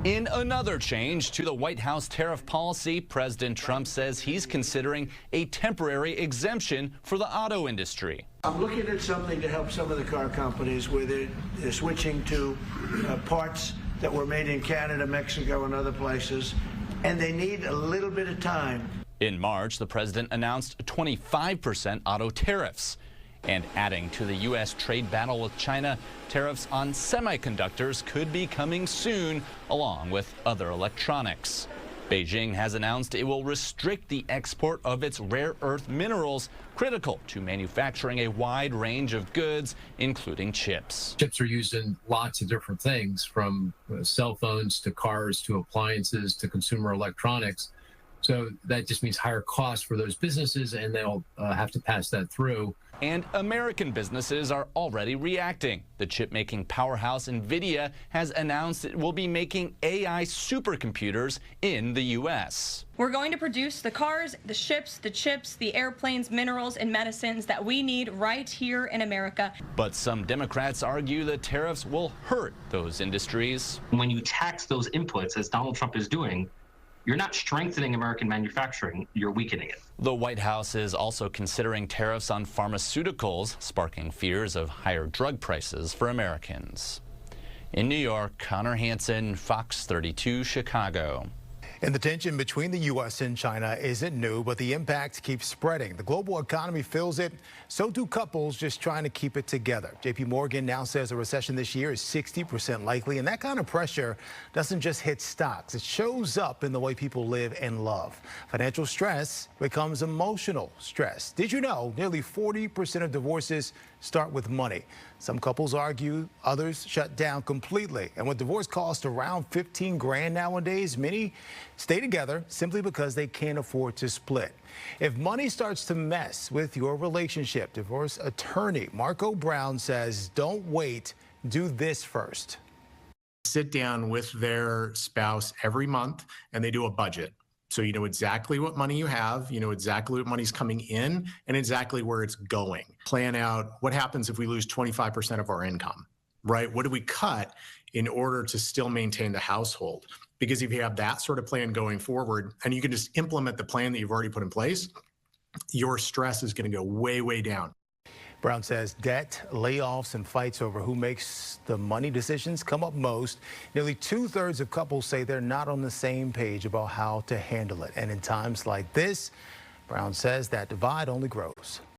In another change to the White House tariff policy, President Trump says he's considering a temporary exemption for the auto industry. I'm looking at something to help some of the car companies where they're switching to parts that were made in Canada, Mexico, and other places, and they need a little bit of time. In March, the president announced 25% auto tariffs. And adding to the U.S. trade battle with China, tariffs on semiconductors could be coming soon, along with other electronics. Beijing has announced it will restrict the export of its rare earth minerals, critical to manufacturing a wide range of goods, including chips. Chips are used in lots of different things, from cell phones to cars to appliances to consumer electronics. So that just means higher costs for those businesses, and they'll have to pass that through. And American businesses are already reacting. The chip-making powerhouse NVIDIA has announced it will be making AI supercomputers in the U.S. We're going to produce the cars, the ships, the chips, the airplanes, minerals, and medicines that we need right here in America. But some Democrats argue the tariffs will hurt those industries. When you tax those inputs, as Donald Trump is doing, you're not strengthening American manufacturing, you're weakening it. The White House is also considering tariffs on pharmaceuticals, sparking fears of higher drug prices for Americans. In New York, Connor Hansen, Fox 32, Chicago. And the tension between the U.S. and China isn't new, but the impact keeps spreading. The global economy feels it. So do couples just trying to keep it together. J.P. Morgan now says a recession this year is 60% likely. And that kind of pressure doesn't just hit stocks. It shows up in the way people live and love. Financial stress becomes emotional stress. Did you know nearly 40% of divorces start with money? Some couples argue, others shut down completely. And with divorce costs around 15 grand nowadays, many stay together simply because they can't afford to split. If money starts to mess with your relationship, divorce attorney Marco Brown says, don't wait, do this first. Sit down with their spouse every month and they do a budget. So you know exactly what money you have, you know exactly what money's coming in, and exactly where it's going. Plan out what happens if we lose 25% of our income, right? What do we cut in order to still maintain the household? Because if you have that sort of plan going forward, and you can just implement the plan that you've already put in place, your stress is going to go way, way down. Brown says debt, layoffs, and fights over who makes the money decisions come up most. Nearly 2/3 of couples say they're not on the same page about how to handle it. And in times like this, Brown says that divide only grows.